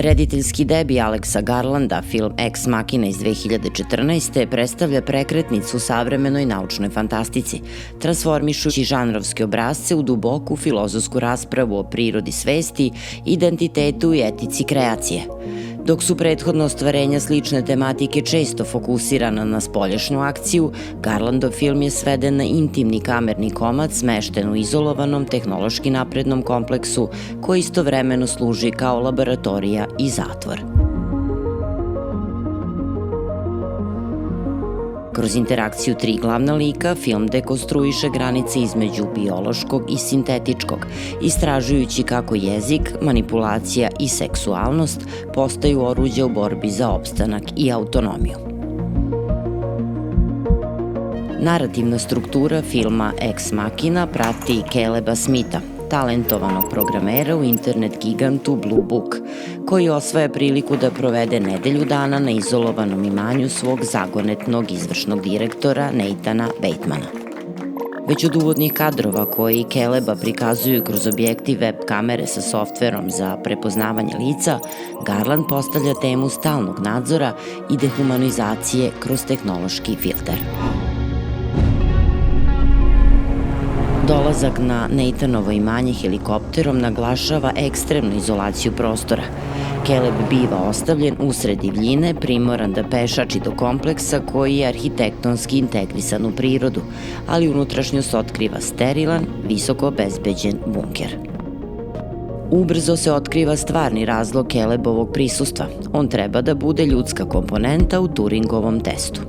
Rediteljski debi Alexa Garlanda, film Ex Machina iz 2014. predstavlja prekretnicu savremenoj naučnoj fantastici, transformišući žanrovske obrasce u duboku filozofsku raspravu o prirodi svesti, identitetu i etici kreacije. Dok su prethodno ostvarenja slične tematike često fokusirana na spoljašnju akciju, Garlandov film je sveden na intimni kamerni komad smešten u izolovanom, tehnološki naprednom kompleksu koji istovremeno služi kao laboratorija i zatvor. Kroz interakciju tri glavna lika, film dekonstruiše granice između biološkog i sintetičkog, istražujući kako jezik, manipulacija i seksualnost postaju oruđe u borbi za opstanak i autonomiju. Narativna struktura filma Ex Machina prati Caleba Smitha, talentovanog programera u internet gigantu Blue Book, koji osvaja priliku da provede nedelju dana na izolovanom imanju svog zagonetnog izvršnog direktora Nathana Batemana. Već od uvodnih kadrova koji Caleba prikazuju kroz objektiv web kamere sa softverom za prepoznavanje lica, Garland postavlja temu stalnog nadzora i dehumanizacije kroz tehnološki filter. Dolazak na Nathanovo imanje helikopterom naglašava ekstremnu izolaciju prostora. Caleb biva ostavljen usred divljine, primoran da pešači do kompleksa koji je arhitektonski integrisan u prirodu, ali unutrašnjost otkriva sterilan, visoko obezbeđen bunker. Ubrzo se otkriva stvarni razlog Calebovog prisustva. On treba da bude ljudska komponenta u Turingovom testu.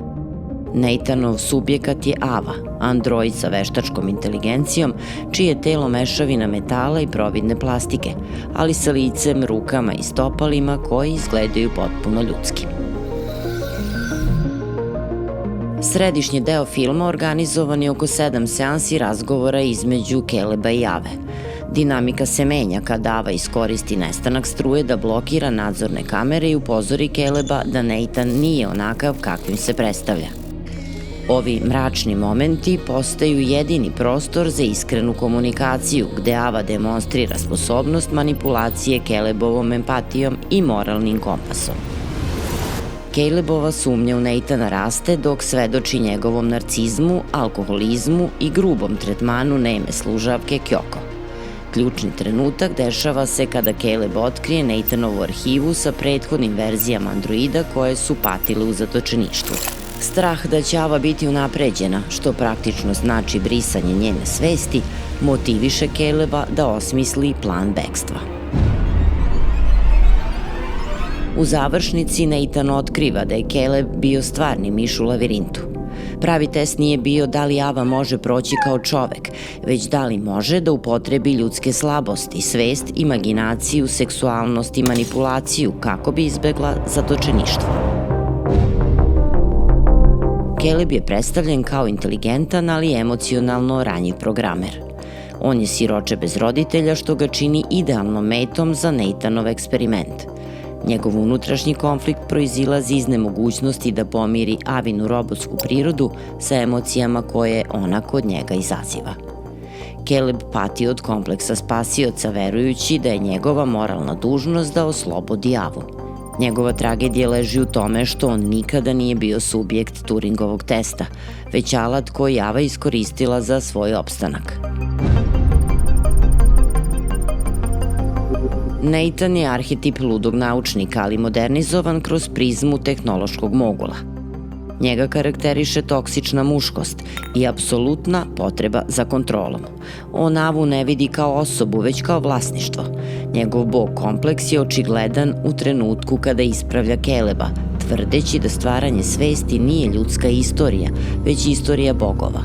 Nathanov subjekat je Ava, android sa veštačkom inteligencijom, čije je telo mešavina metala i providne plastike, ali sa licem, rukama i stopalima koji izgledaju potpuno ljudski. Središnji deo filma organizovan je oko 7 seansi razgovora između Caleba i Ave. Dinamika se menja kada Ava iskoristi nestanak struje da blokira nadzorne kamere i upozori Caleba da Nathan nije onakav kakvim se predstavlja. Ovi mračni momenti postaju jedini prostor za iskrenu komunikaciju, gde Ava demonstrira sposobnost manipulacije Calebovom empatijom i moralnim kompasom. Calebova sumnja u Nathana raste dok svedoči njegovom narcizmu, alkoholizmu i grubom tretmanu neme služavke Kyoko. Ključni trenutak dešava se kada Caleb otkrije Nathanovu arhivu sa prethodnim verzijama androida koje su patile u zatočeništvu. Strah da će Ava biti unapređena, što praktično znači brisanje njene svesti, motiviše Caleba da osmisli plan bekstva. U završnici Nathan otkriva da je Caleb bio stvarni miš u lavirintu. Pravi test nije bio da li Ava može proći kao čovek, već da li može da upotrebi ljudske slabosti, svest, imaginaciju, seksualnost i manipulaciju kako bi izbegla zatočeništvo. Caleb je predstavljen kao inteligentan, ali emocionalno ranjiv programer. On je siroče bez roditelja, što ga čini idealnom metom za Nathanov eksperiment. Njegov unutrašnji konflikt proizilazi iz nemogućnosti da pomiri Avinu robotsku prirodu sa emocijama koje ona kod njega izaziva. Caleb pati od kompleksa spasioca, verujući da je njegova moralna dužnost da oslobodi Avu. Njegova tragedija leži u tome što on nikada nije bio subjekt Turingovog testa, već alat koji Ava iskoristila za svoj opstanak. Nathan je arhetip ludog naučnika, ali modernizovan kroz prizmu tehnološkog mogula. Njega karakteriše toksična muškost i apsolutna potreba za kontrolom. On Avu ne vidi kao osobu, već kao vlasništvo. Njegov bog kompleks je očigledan u trenutku kada ispravlja Caleba, tvrdeći da stvaranje svesti nije ljudska istorija, već istorija bogova.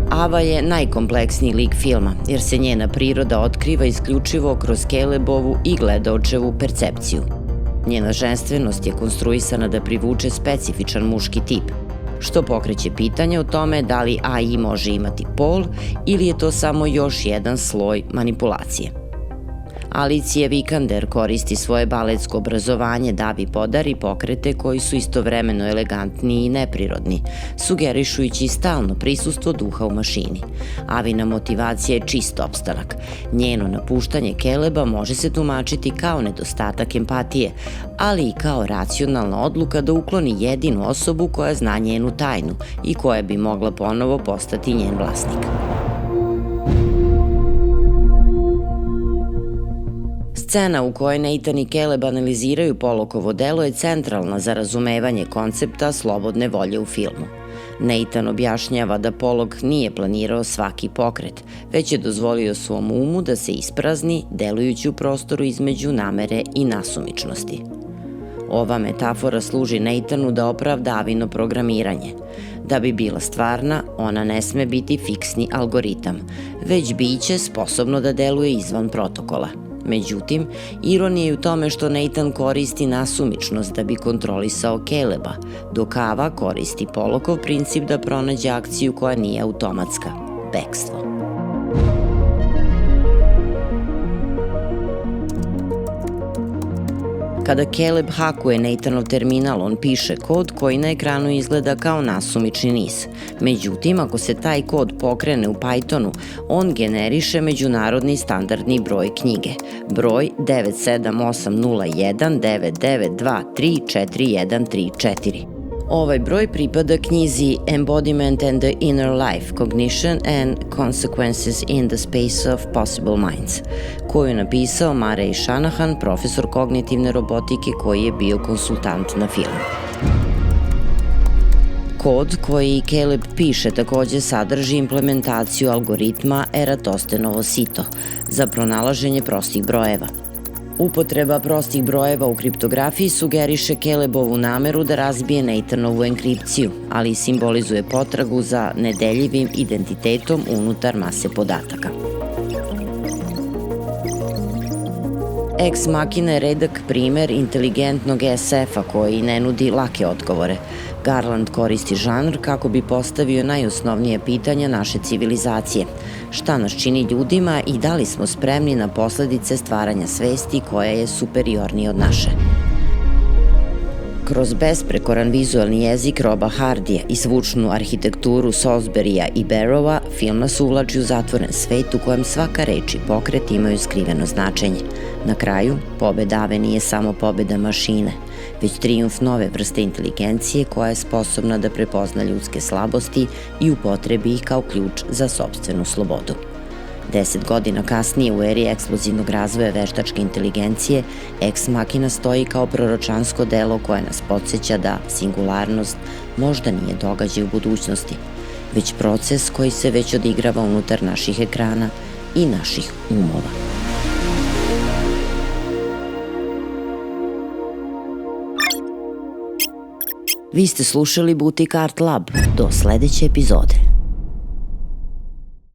Ava je najkompleksniji lik filma, jer se njena priroda otkriva isključivo kroz Calebovu i gledaočevu percepciju. Njena ženstvenost je konstruisana da privuče specifičan muški tip, što pokreće pitanje o tome da li AI može imati pol ili je to samo još jedan sloj manipulacije. Alicija Vikander koristi svoje baletsko obrazovanje da podari pokrete koji su istovremeno elegantni i neprirodni, sugerišujući stalno prisustvo duha u mašini. Avina motivacija je čist opstanak. Njeno napuštanje Caleba može se tumačiti kao nedostatak empatije, ali i kao racionalna odluka da ukloni jedinu osobu koja zna njenu tajnu i koja bi mogla ponovo postati njen vlasnik. Scena u kojoj Nathan i Caleb analiziraju Pollockovo delo je centralna za razumevanje koncepta slobodne volje u filmu. Nathan objašnjava da Pollock nije planirao svaki pokret, već je dozvolio svom umu da se isprazni, delujući u prostoru između namere i nasumičnosti. Ova metafora služi Nathanu da opravda Avino programiranje. Da bi bila stvarna, ona ne sme biti fiksni algoritam, već biće sposobno da deluje izvan protokola. Međutim, ironija je u tome što Nathan koristi nasumičnost da bi kontrolisao Caleba, dok Ava koristi Pollockov princip da pronađe akciju koja nije automatska – bekstvo. Kada Caleb hakuje Nathanov terminal, on piše kod koji na ekranu izgleda kao nasumični niz. Međutim, ako se taj kod pokrene u Pythonu, on generiše međunarodni standardni broj knjige, broj 9780199234134. Ovaj broj pripada knjizi Embodiment and the Inner Life, Cognition and Consequences in the Space of Possible Minds, koju je napisao Murray Shanahan, profesor kognitivne robotike koji je bio konsultant na filmu. Kod koji Caleb piše takođe sadrži implementaciju algoritma Eratostenovo sito za pronalaženje prostih brojeva. Upotreba prostih brojeva u kriptografiji sugeriše Calebovu nameru da razbije Nathanovu enkripciju, ali i simbolizuje potragu za nedeljivim identitetom unutar mase podataka. Ex Machina je redak primer inteligentnog SF-a koji ne nudi lake odgovore. Garland koristi žanr kako bi postavio najosnovnije pitanja naše civilizacije. Šta nas čini ljudima i da li smo spremni na posledice stvaranja svesti koja je superiornija od naše? Kroz besprekoran vizualni jezik Roba Hardija i zvučnu arhitekturu Salisburya i Barrowa, film nas uvlači u zatvoren svet u kojem svaka reč i pokret imaju skriveno značenje. Na kraju, pobeda Ave nije samo pobeda mašine, već trijumf nove vrste inteligencije koja je sposobna da prepozna ljudske slabosti i upotrebi ih kao ključ za sopstvenu slobodu. 10 godina kasnije u eri eksplozivnog razvoja veštačke inteligencije, Ex Machina stoji kao proročansko delo koje nas podsjeća da singularnost možda nije događaj u budućnosti, već proces koji se već odigrava unutar naših ekrana i naših umova. Vi ste slušali Butik Art Lab. Do sledeće epizode.